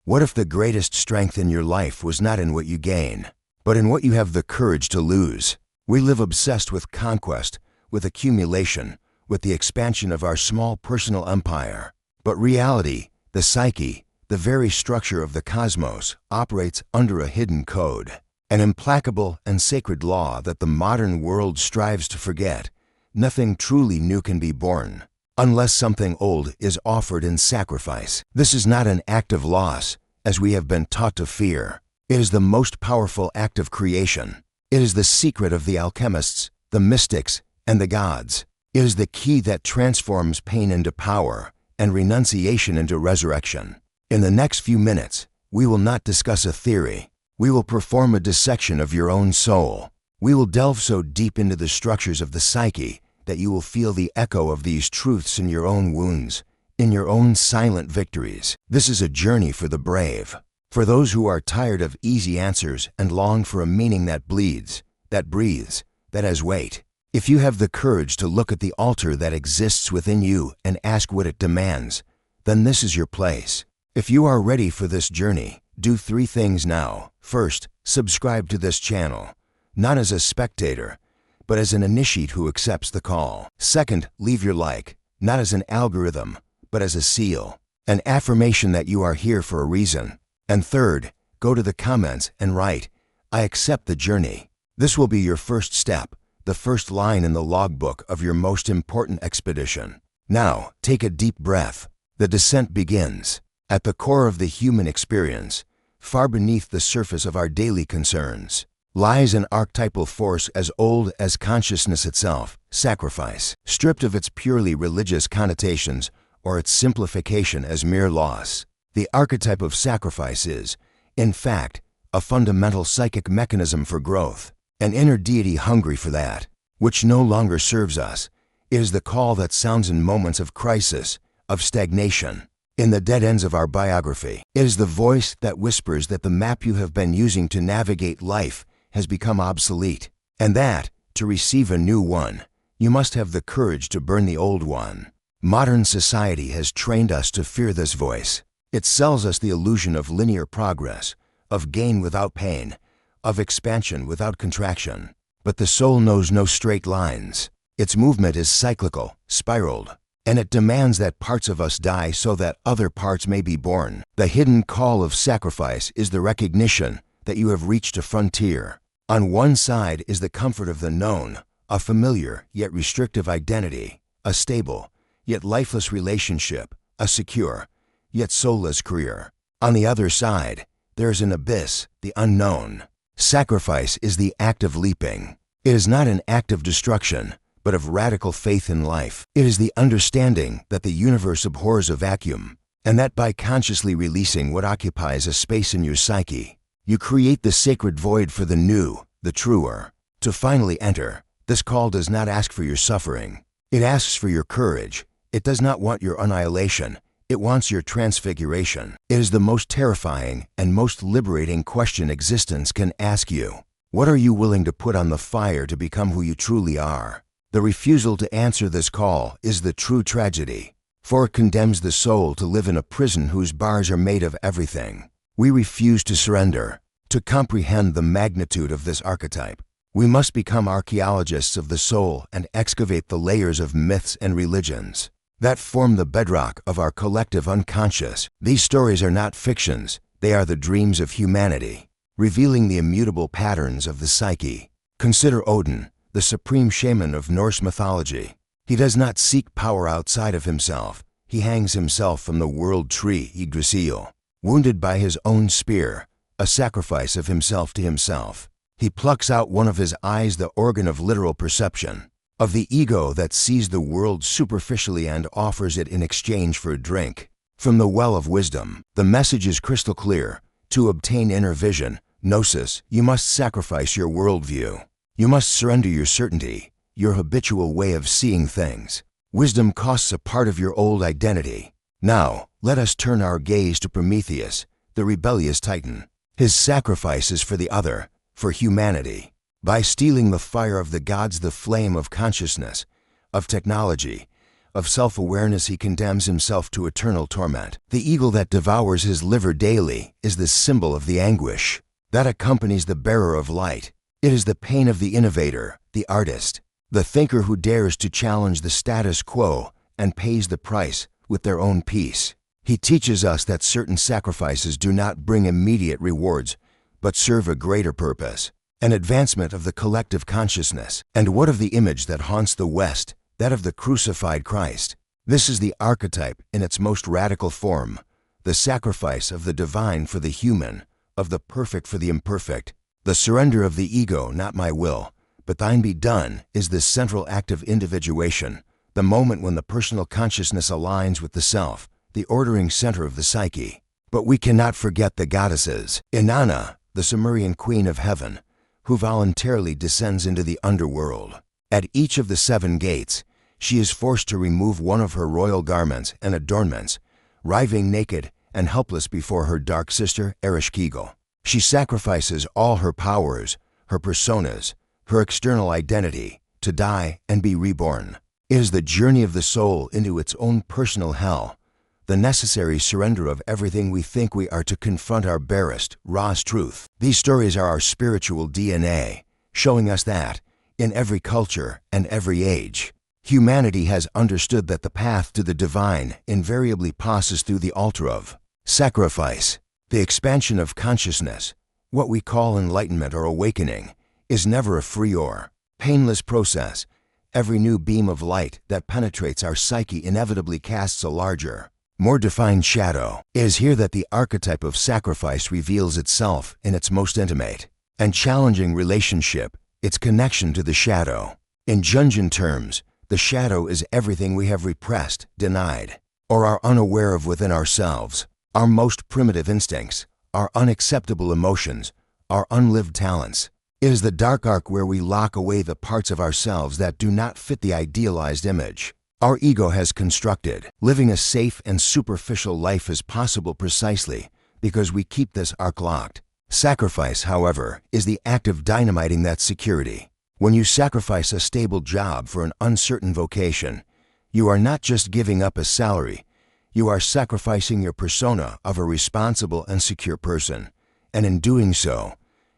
What if the greatest strength in your life was not in what you gain, but in what you have the courage to lose? We live obsessed with conquest, with accumulation, with the expansion of our small personal empire. But reality, the psyche, the very structure of the cosmos, operates under a hidden code, an implacable and sacred law that the modern world strives to forget. Nothing truly new can be born unless something old is offered in sacrifice. This is not an act of loss, as we have been taught to fear. It is the most powerful act of creation. It is the secret of the alchemists, the mystics, and the gods. It is the key that transforms pain into power and renunciation into resurrection. In the next few minutes, we will not discuss a theory. We will perform a dissection of your own soul. We will delve so deep into the structures of the psyche that you will feel the echo of these truths in your own wounds, in your own silent victories. This is a journey for the brave, for those who are tired of easy answers and long for a meaning that bleeds, that breathes, that has weight. If you have the courage to look at the altar that exists within you and ask what it demands, then this is your place. If you are ready for this journey, do 3 things now. First, subscribe to this channel, not as a spectator, but as an initiate who accepts the call. Second, leave your like, not as an algorithm, but as a seal, an affirmation that you are here for a reason. And third, go to the comments and write, "I accept the journey." This will be your first step, the first line in the logbook of your most important expedition. Now, take a deep breath. The descent begins. At the core of the human experience, far beneath the surface of our daily concerns, lies an archetypal force as old as consciousness itself, sacrifice. Stripped of its purely religious connotations or its simplification as mere loss, the archetype of sacrifice is, in fact, a fundamental psychic mechanism for growth, an inner deity hungry for that which no longer serves us. It is the call that sounds in moments of crisis, of stagnation, in the dead ends of our biography. It is the voice that whispers that the map you have been using to navigate life has become obsolete, and that, to receive a new one, you must have the courage to burn the old one. Modern society has trained us to fear this voice. It sells us the illusion of linear progress, of gain without pain, of expansion without contraction. But the soul knows no straight lines. Its movement is cyclical, spiraled, and it demands that parts of us die so that other parts may be born. The hidden call of sacrifice is the recognition that you have reached a frontier. On one side is the comfort of the known, a familiar yet restrictive identity, a stable yet lifeless relationship, a secure yet soulless career. On the other side, there is an abyss, the unknown. Sacrifice is the act of leaping. It is not an act of destruction, but of radical faith in life. It is the understanding that the universe abhors a vacuum, and that by consciously releasing what occupies a space in your psyche, you create the sacred void for the new, the truer, to finally enter. This call does not ask for your suffering. It asks for your courage. It does not want your annihilation. It wants your transfiguration. It is the most terrifying and most liberating question existence can ask you. What are you willing to put on the fire to become who you truly are? The refusal to answer this call is the true tragedy, for it condemns the soul to live in a prison whose bars are made of everything. We refuse to surrender. To comprehend the magnitude of this archetype, we must become archaeologists of the soul and excavate the layers of myths and religions that form the bedrock of our collective unconscious. These stories are not fictions, they are the dreams of humanity, revealing the immutable patterns of the psyche. Consider Odin, the supreme shaman of Norse mythology. He does not seek power outside of himself. He hangs himself from the world tree Yggdrasil. Wounded by his own spear, a sacrifice of himself to himself, he plucks out one of his eyes, the organ of literal perception, of the ego that sees the world superficially and offers it in exchange for a drink from the well of wisdom. The message is crystal clear. To obtain inner vision, gnosis, you must sacrifice your worldview. You must surrender your certainty, your habitual way of seeing things. Wisdom costs a part of your old identity. Now, let us turn our gaze to Prometheus, the rebellious titan. His sacrifice is for the other, for humanity. By stealing the fire of the gods, the flame of consciousness, of technology, of self-awareness he condemns himself to eternal torment. The eagle that devours his liver daily is the symbol of the anguish that accompanies the bearer of light. It is the pain of the innovator, the artist, the thinker who dares to challenge the status quo and pays the price with their own peace. He teaches us that certain sacrifices do not bring immediate rewards, but serve a greater purpose, an advancement of the collective consciousness. And what of the image that haunts the West, that of the crucified Christ? This is the archetype in its most radical form, the sacrifice of the divine for the human, of the perfect for the imperfect. The surrender of the ego, not my will, but thine be done, is the central act of individuation, the moment when the personal consciousness aligns with the self, the ordering center of the psyche. But we cannot forget the goddesses. Inanna, the Sumerian queen of heaven, who voluntarily descends into the underworld. At each of the 7 gates, she is forced to remove one of her royal garments and adornments, writhing naked and helpless before her dark sister, Ereshkigal. She sacrifices all her powers, her personas, her external identity, to die and be reborn. It is the journey of the soul into its own personal hell, the necessary surrender of everything we think we are to confront our barest, rawest truth. These stories are our spiritual DNA, showing us that, in every culture and every age, humanity has understood that the path to the divine invariably passes through the altar of sacrifice. The expansion of consciousness, what we call enlightenment or awakening, is never a free or painless process. Every new beam of light that penetrates our psyche inevitably casts a larger, more defined shadow. It is here that the archetype of sacrifice reveals itself in its most intimate and challenging relationship, its connection to the shadow. In Jungian terms, the shadow is everything we have repressed, denied, or are unaware of within ourselves. Our most primitive instincts, our unacceptable emotions, our unlived talents. It is the dark ark where we lock away the parts of ourselves that do not fit the idealized image our ego has constructed. Living a safe and superficial life is possible precisely because we keep this ark locked. Sacrifice, however, is the act of dynamiting that security. When you sacrifice a stable job for an uncertain vocation, you are not just giving up a salary, you are sacrificing your persona of a responsible and secure person, and in doing so,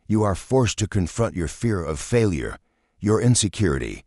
you are forced to confront your fear of failure, your insecurity,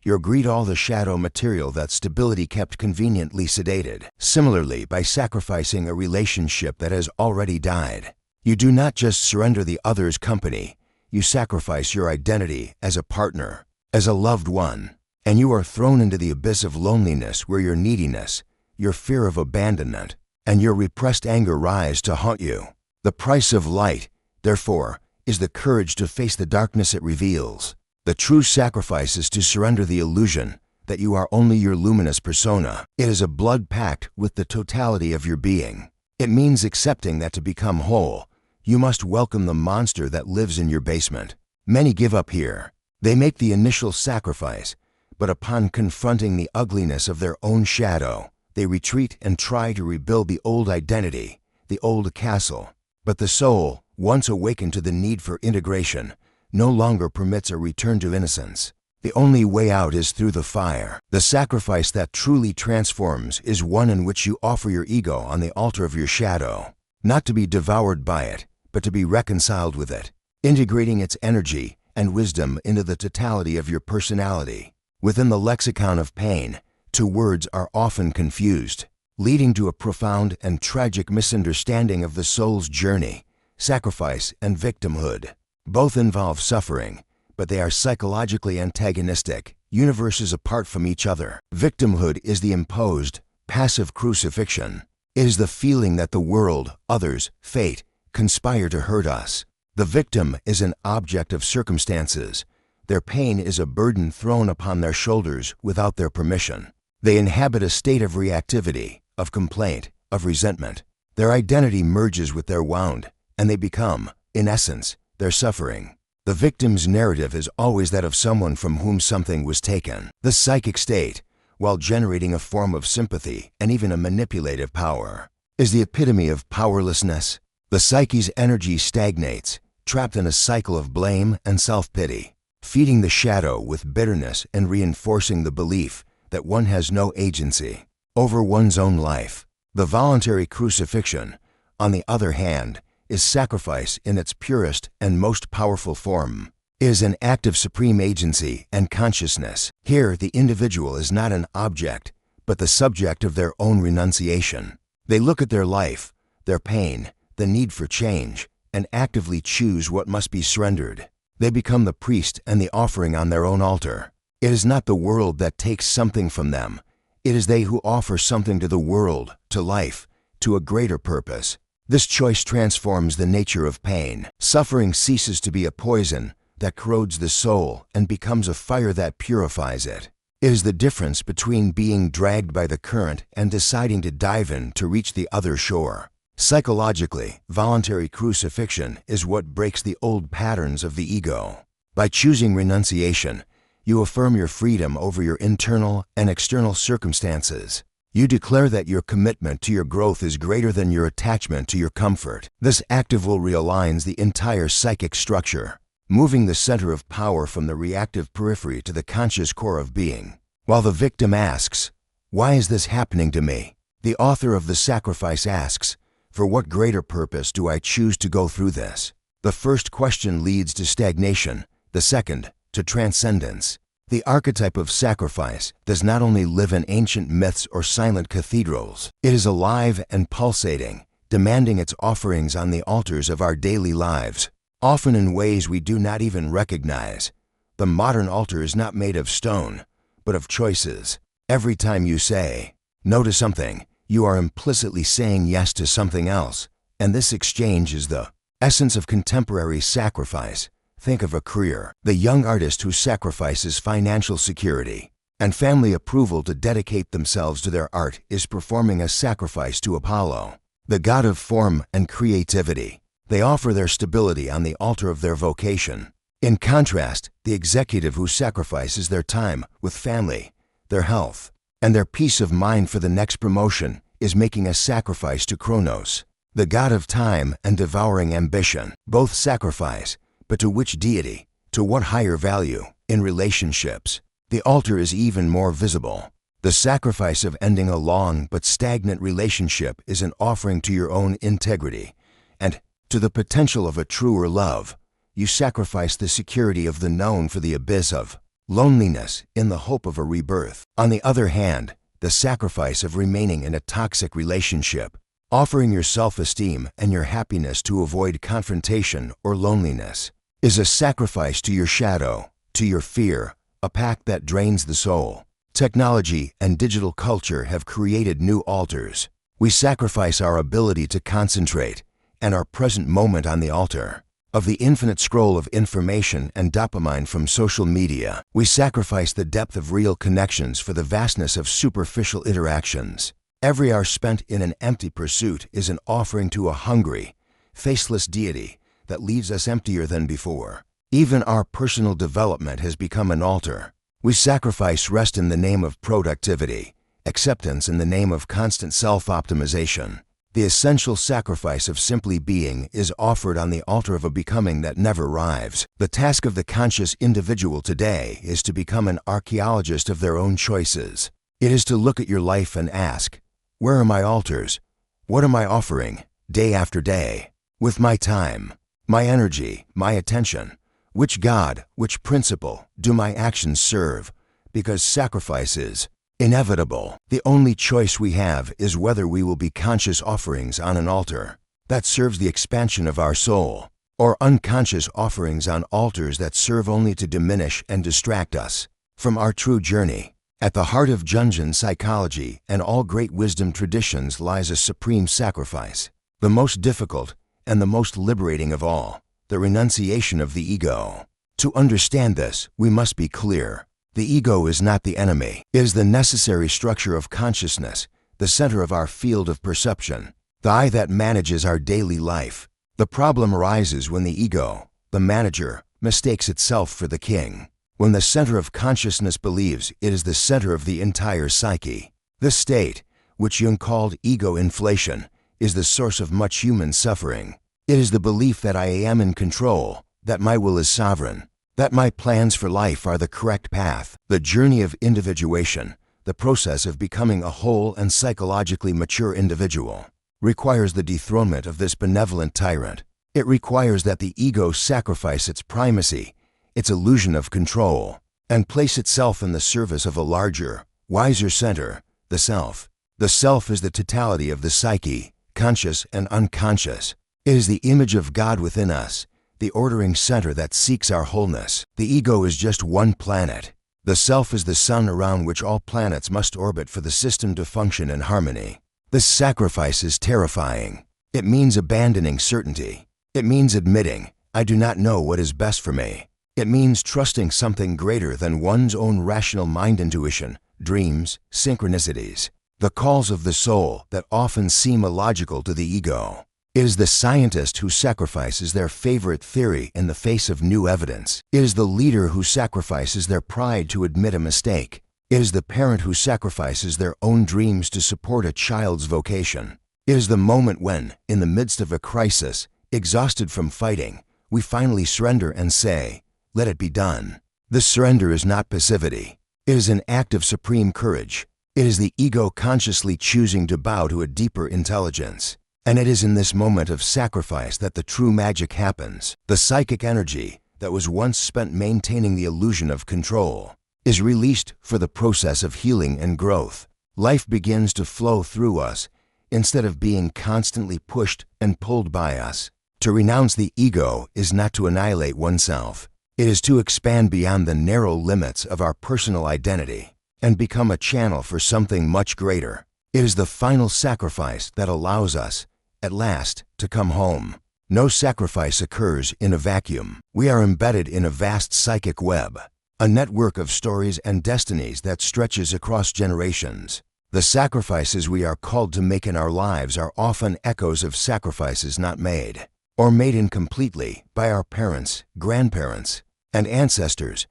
your greed, all the shadow material that stability kept conveniently sedated. Similarly, by sacrificing a relationship that has already died, you do not just surrender the other's company, you sacrifice your identity as a partner, as a loved one, and you are thrown into the abyss of loneliness where your neediness, your fear of abandonment, and your repressed anger rise to haunt you. The price of light, therefore, is the courage to face the darkness it reveals. The true sacrifice is to surrender the illusion that you are only your luminous persona. It is a blood pact with the totality of your being. It means accepting that to become whole, you must welcome the monster that lives in your basement. Many give up here. They make the initial sacrifice, but upon confronting the ugliness of their own shadow, they retreat and try to rebuild the old identity, the old castle. But the soul, once awakened to the need for integration, no longer permits a return to innocence. The only way out is through the fire. The sacrifice that truly transforms is one in which you offer your ego on the altar of your shadow, not to be devoured by it, but to be reconciled with it, integrating its energy and wisdom into the totality of your personality. Within the lexicon of pain, 2 words are often confused, leading to a profound and tragic misunderstanding of the soul's journey: sacrifice and victimhood. Both involve suffering, but they are psychologically antagonistic, universes apart from each other. Victimhood is the imposed, passive crucifixion. It is the feeling that the world, others, fate, conspire to hurt us. The victim is an object of circumstances. Their pain is a burden thrown upon their shoulders without their permission. They inhabit a state of reactivity, of complaint, of resentment. Their identity merges with their wound, and they become, in essence, their suffering. The victim's narrative is always that of someone from whom something was taken. The psychic state, while generating a form of sympathy and even a manipulative power, is the epitome of powerlessness. The psyche's energy stagnates, trapped in a cycle of blame and self-pity, feeding the shadow with bitterness and reinforcing the belief that one has no agency over one's own life. The voluntary crucifixion, on the other hand, is sacrifice in its purest and most powerful form. It is an act of supreme agency and consciousness. Here, the individual is not an object, but the subject of their own renunciation. They look at their life, their pain, the need for change, and actively choose what must be surrendered. They become the priest and the offering on their own altar. It is not the world that takes something from them. It is they who offer something to the world, to life, to a greater purpose. This choice transforms the nature of pain. Suffering ceases to be a poison that corrodes the soul and becomes a fire that purifies it. It is the difference between being dragged by the current and deciding to dive in to reach the other shore. Psychologically, voluntary crucifixion is what breaks the old patterns of the ego. By choosing renunciation, you affirm your freedom over your internal and external circumstances. You declare that your commitment to your growth is greater than your attachment to your comfort. This active will realigns the entire psychic structure, moving the center of power from the reactive periphery to the conscious core of being. While the victim asks, "Why is this happening to me?" the author of the sacrifice asks, "For what greater purpose do I choose to go through this?" The first question leads to stagnation, the second, to transcendence. The archetype of sacrifice does not only live in ancient myths or silent cathedrals. It is alive and pulsating, demanding its offerings on the altars of our daily lives, often in ways we do not even recognize. The modern altar is not made of stone, but of choices. Every time you say no to something, you are implicitly saying yes to something else, and this exchange is the essence of contemporary sacrifice. Think of a career. The young artist who sacrifices financial security and family approval to dedicate themselves to their art is performing a sacrifice to Apollo, the god of form and creativity. They offer their stability on the altar of their vocation. In contrast, the executive who sacrifices their time with family, their health, and their peace of mind for the next promotion is making a sacrifice to Kronos, the god of time and devouring ambition. Both sacrifice, but to which deity? To what higher value? In relationships, the altar is even more visible. The sacrifice of ending a long but stagnant relationship is an offering to your own integrity and to the potential of a truer love. You sacrifice the security of the known for the abyss of loneliness in the hope of a rebirth. On the other hand, the sacrifice of remaining in a toxic relationship, offering your self-esteem and your happiness to avoid confrontation or loneliness, is a sacrifice to your shadow, to your fear, a pact that drains the soul. Technology and digital culture have created new altars. We sacrifice our ability to concentrate and our present moment on the altar of the infinite scroll of information and dopamine from social media. We sacrifice the depth of real connections for the vastness of superficial interactions. Every hour spent in an empty pursuit is an offering to a hungry, faceless deity that leaves us emptier than before. Even our personal development has become an altar. We sacrifice rest in the name of productivity, acceptance in the name of constant self-optimization. The essential sacrifice of simply being is offered on the altar of a becoming that never arrives. The task of the conscious individual today is to become an archaeologist of their own choices. It is to look at your life and ask, where are my altars? What am I offering, day after day, with my time, my energy, my attention? Which God, which principle do my actions serve? Because sacrifice is inevitable. The only choice we have is whether we will be conscious offerings on an altar that serves the expansion of our soul, or unconscious offerings on altars that serve only to diminish and distract us from our true journey. At the heart of Jungian psychology and all great wisdom traditions lies a supreme sacrifice, the most difficult and the most liberating of all, the renunciation of the ego. To understand this, we must be clear. The ego is not the enemy. It is the necessary structure of consciousness, the center of our field of perception, the eye that manages our daily life. The problem arises when the ego, the manager, mistakes itself for the king. When the center of consciousness believes it is the center of the entire psyche. This state, which Jung called ego inflation, is the source of much human suffering. It is the belief that I am in control, that my will is sovereign, that my plans for life are the correct path. The journey of individuation, the process of becoming a whole and psychologically mature individual, requires the dethronement of this benevolent tyrant. It requires that the ego sacrifice its primacy, its illusion of control, and place itself in the service of a larger, wiser center, the self. The self is the totality of the psyche, conscious and unconscious. It is the image of God within us, the ordering center that seeks our wholeness. The ego is just one planet. The self is the sun around which all planets must orbit for the system to function in harmony. This sacrifice is terrifying. It means abandoning certainty. It means admitting, I do not know what is best for me. It means trusting something greater than one's own rational mind intuition, dreams, synchronicities, the calls of the soul that often seem illogical to the ego. It is the scientist who sacrifices their favorite theory in the face of new evidence. It is the leader who sacrifices their pride to admit a mistake. It is the parent who sacrifices their own dreams to support a child's vocation. It is the moment when, in the midst of a crisis, exhausted from fighting, we finally surrender and say, let it be done. This surrender is not passivity. It is an act of supreme courage. It is the ego consciously choosing to bow to a deeper intelligence. And it is in this moment of sacrifice that the true magic happens. The psychic energy that was once spent maintaining the illusion of control is released for the process of healing and growth. Life begins to flow through us instead of being constantly pushed and pulled by us. To renounce the ego is not to annihilate oneself. It is to expand beyond the narrow limits of our personal identity and become a channel for something much greater. It is the final sacrifice that allows us, at last, to come home. No sacrifice occurs in a vacuum. We are embedded in a vast psychic web, a network of stories and destinies that stretches across generations. The sacrifices we are called to make in our lives are often echoes of sacrifices not made, or made incompletely, by our parents, grandparents, and ancestors.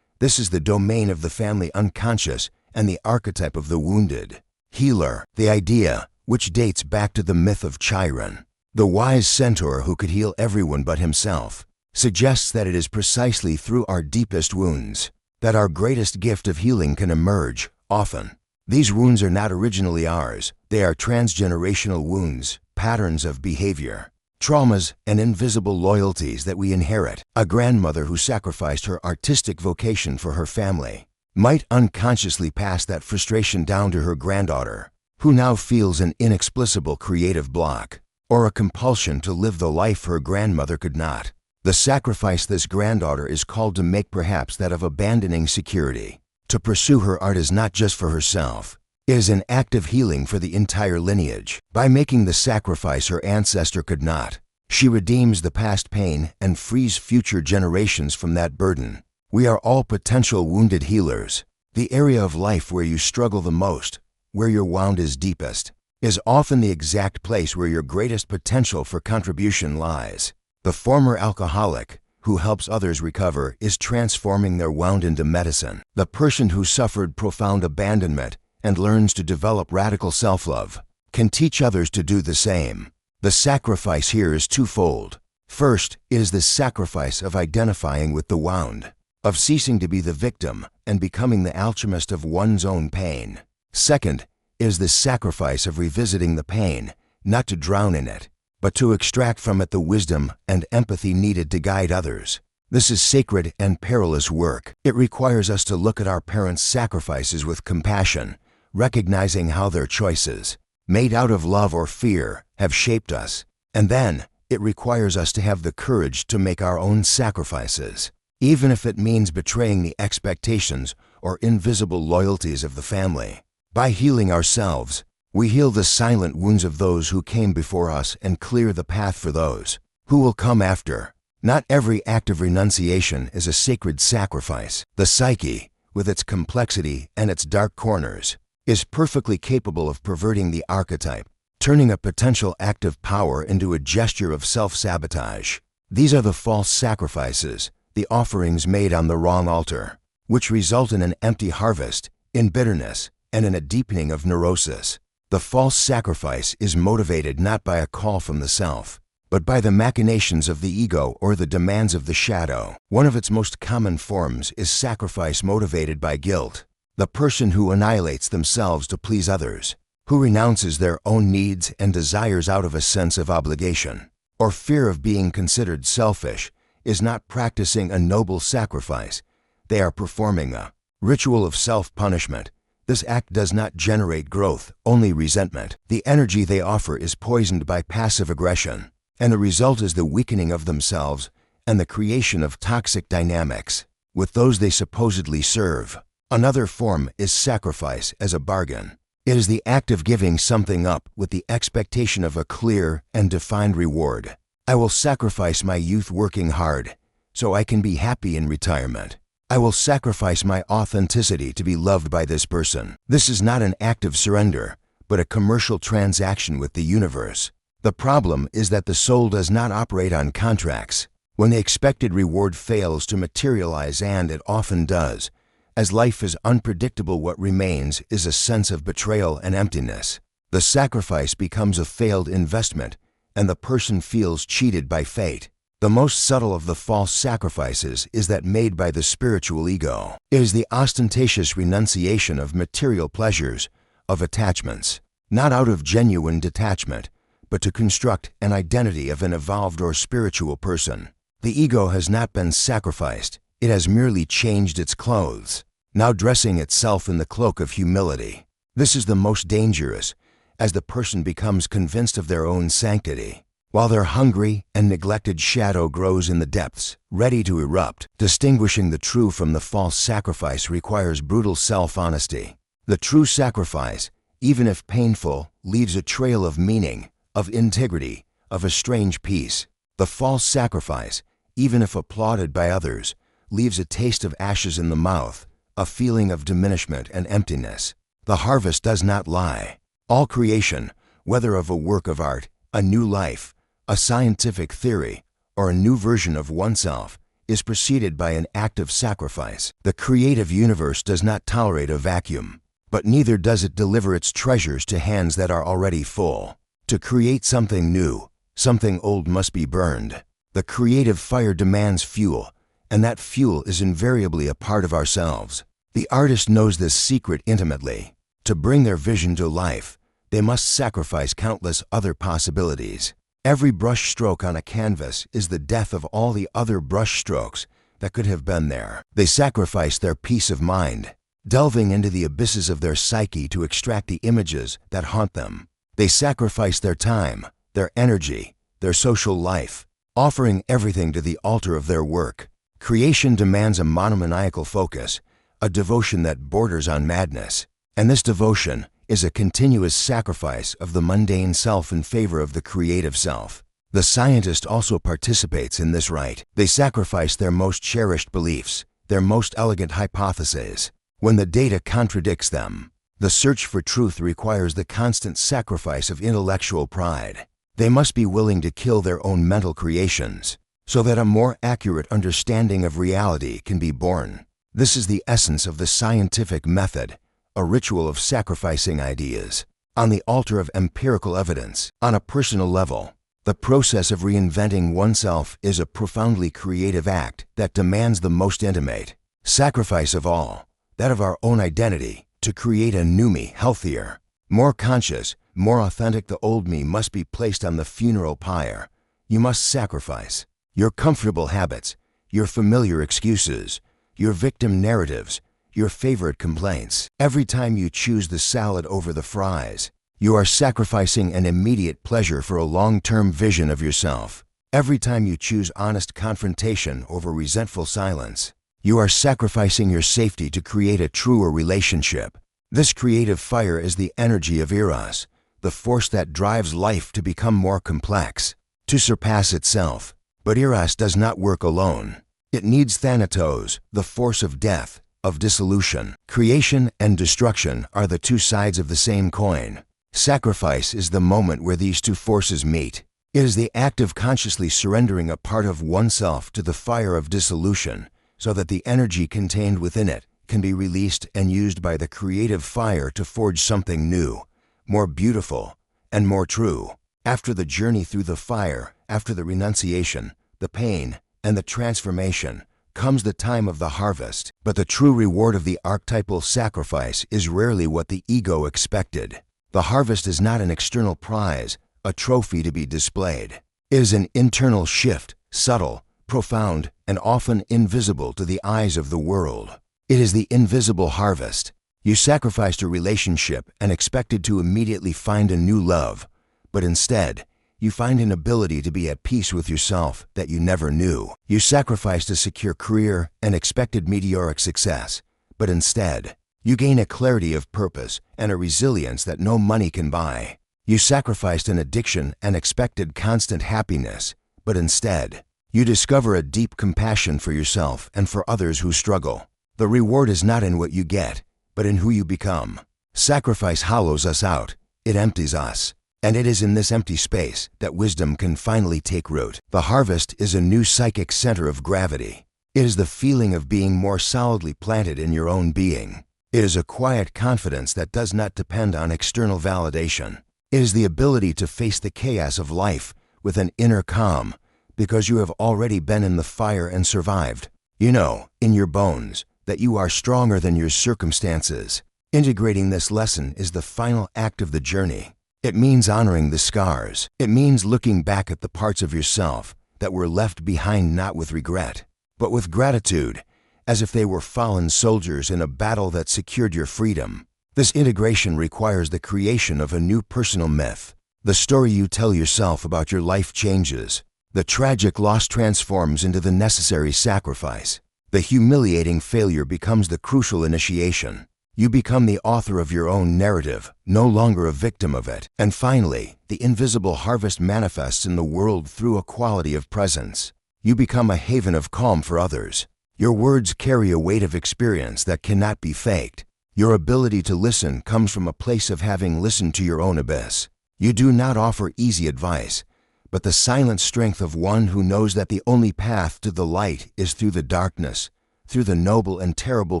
This is the domain of the family unconscious and the archetype of the wounded healer, the idea which dates back to the myth of Chiron, the wise centaur who could heal everyone but himself, suggests that it is precisely through our deepest wounds that our greatest gift of healing can emerge. Often, these wounds are not originally ours. They are transgenerational wounds, patterns of behavior, traumas, and invisible loyalties that we inherit. A grandmother who sacrificed her artistic vocation for her family might unconsciously pass that frustration down to her granddaughter, who now feels an inexplicable creative block, or a compulsion to live the life her grandmother could not. The sacrifice this granddaughter is called to make perhaps that of abandoning security. To pursue her art is not just for herself. It is an act of healing for the entire lineage. By making the sacrifice her ancestor could not, she redeems the past pain and frees future generations from that burden. We are all potential wounded healers. The area of life where you struggle the most, where your wound is deepest, is often the exact place where your greatest potential for contribution lies. The former alcoholic, who helps others recover, is transforming their wound into medicine. The person who suffered profound abandonment and learns to develop radical self-love can teach others to do the same. The sacrifice here is twofold. First, it is the sacrifice of identifying with the wound, of ceasing to be the victim and becoming the alchemist of one's own pain. Second, is the sacrifice of revisiting the pain, not to drown in it, but to extract from it the wisdom and empathy needed to guide others. This is sacred and perilous work. It requires us to look at our parents' sacrifices with compassion, recognizing how their choices, made out of love or fear, have shaped us. And then, it requires us to have the courage to make our own sacrifices, even if it means betraying the expectations or invisible loyalties of the family. By healing ourselves, we heal the silent wounds of those who came before us and clear the path for those who will come after. Not every act of renunciation is a sacred sacrifice. The psyche, with its complexity and its dark corners, is perfectly capable of perverting the archetype, turning a potential act of power into a gesture of self-sabotage. These are the false sacrifices, the offerings made on the wrong altar, which result in an empty harvest, in bitterness, and in a deepening of neurosis. The false sacrifice is motivated not by a call from the self, but by the machinations of the ego or the demands of the shadow. One of its most common forms is sacrifice motivated by guilt. the person who annihilates themselves to please others, who renounces their own needs and desires out of a sense of obligation or fear of being considered selfish, is not practicing a noble sacrifice. They are performing a ritual of self-punishment. This act does not generate growth, only resentment. The energy they offer is poisoned by passive aggression, and the result is the weakening of themselves and the creation of toxic dynamics with those they supposedly serve. Another form is sacrifice as a bargain. It is the act of giving something up with the expectation of a clear and defined reward. I will sacrifice my youth working hard so I can be happy in retirement. I will sacrifice my authenticity to be loved by this person. This is not an act of surrender, but a commercial transaction with the universe. The problem is that the soul does not operate on contracts. When the expected reward fails to materialize, and it often does, as life is unpredictable, what remains is a sense of betrayal and emptiness. The sacrifice becomes a failed investment, and the person feels cheated by fate. The most subtle of the false sacrifices is that made by the spiritual ego. It is the ostentatious renunciation of material pleasures, of attachments, not out of genuine detachment, but to construct an identity of an evolved or spiritual person. The ego has not been sacrificed. It has merely changed its clothes, now dressing itself in the cloak of humility. This is the most dangerous, as the person becomes convinced of their own sanctity, while their hungry and neglected shadow grows in the depths, ready to erupt. Distinguishing the true from the false sacrifice requires brutal self-honesty. The true sacrifice, even if painful, leaves a trail of meaning, of integrity, of a strange peace. The false sacrifice, even if applauded by others, leaves a taste of ashes in the mouth, a feeling of diminishment and emptiness. The harvest does not lie. All creation, whether of a work of art, a new life, a scientific theory, or a new version of oneself, is preceded by an act of sacrifice. The creative universe does not tolerate a vacuum, but neither does it deliver its treasures to hands that are already full. To create something new, something old must be burned. The creative fire demands fuel, and that fuel is invariably a part of ourselves. The artist knows this secret intimately. To bring their vision to life, they must sacrifice countless other possibilities. Every brush stroke on a canvas is the death of all the other brush strokes that could have been there. They sacrifice their peace of mind, delving into the abysses of their psyche to extract the images that haunt them. They sacrifice their time, their energy, their social life, offering everything to the altar of their work. Creation demands a monomaniacal focus, a devotion that borders on madness. And this devotion is a continuous sacrifice of the mundane self in favor of the creative self. The scientist also participates in this rite. They sacrifice their most cherished beliefs, their most elegant hypotheses, when the data contradicts them. The search for truth requires the constant sacrifice of intellectual pride. They must be willing to kill their own mental creations, so that a more accurate understanding of reality can be born. This is the essence of the scientific method, a ritual of sacrificing ideas on the altar of empirical evidence. On a personal level, the process of reinventing oneself is a profoundly creative act that demands the most intimate sacrifice of all, that of our own identity, to create a new me, healthier, more conscious, more authentic. The old me must be placed on the funeral pyre. You must sacrifice your comfortable habits, your familiar excuses, your victim narratives, your favorite complaints. Every time you choose the salad over the fries, you are sacrificing an immediate pleasure for a long-term vision of yourself. Every time you choose honest confrontation over resentful silence, you are sacrificing your safety to create a truer relationship. This creative fire is the energy of Eros, the force that drives life to become more complex, to surpass itself. But Eros does not work alone. It needs Thanatos, the force of death, of dissolution. Creation and destruction are the two sides of the same coin. Sacrifice is the moment where these two forces meet. It is the act of consciously surrendering a part of oneself to the fire of dissolution, so that the energy contained within it can be released and used by the creative fire to forge something new, more beautiful, and more true. After the journey through the fire, after the renunciation, the pain, and the transformation, comes the time of the harvest. But the true reward of the archetypal sacrifice is rarely what the ego expected. The harvest is not an external prize, a trophy to be displayed. It is an internal shift, subtle, profound, and often invisible to the eyes of the world. It is the invisible harvest. You sacrificed a relationship and expected to immediately find a new love, but instead, you find an ability to be at peace with yourself that you never knew. You sacrificed a secure career and expected meteoric success, but instead, you gain a clarity of purpose and a resilience that no money can buy. You sacrificed an addiction and expected constant happiness, but instead, you discover a deep compassion for yourself and for others who struggle. The reward is not in what you get, but in who you become. Sacrifice hollows us out. It empties us. And it is in this empty space that wisdom can finally take root. The harvest is a new psychic center of gravity. It is the feeling of being more solidly planted in your own being. It is a quiet confidence that does not depend on external validation. It is the ability to face the chaos of life with an inner calm, because you have already been in the fire and survived. You know, in your bones, that you are stronger than your circumstances. Integrating this lesson is the final act of the journey. It means honoring the scars. It means looking back at the parts of yourself that were left behind not with regret, but with gratitude, as if they were fallen soldiers in a battle that secured your freedom. This integration requires the creation of a new personal myth. The story you tell yourself about your life changes. The tragic loss transforms into the necessary sacrifice. The humiliating failure becomes the crucial initiation. You become the author of your own narrative, no longer a victim of it. And finally, the invisible harvest manifests in the world through a quality of presence. You become a haven of calm for others. Your words carry a weight of experience that cannot be faked. Your ability to listen comes from a place of having listened to your own abyss. You do not offer easy advice, but the silent strength of one who knows that the only path to the light is through the darkness, through the noble and terrible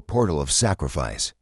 portal of sacrifice.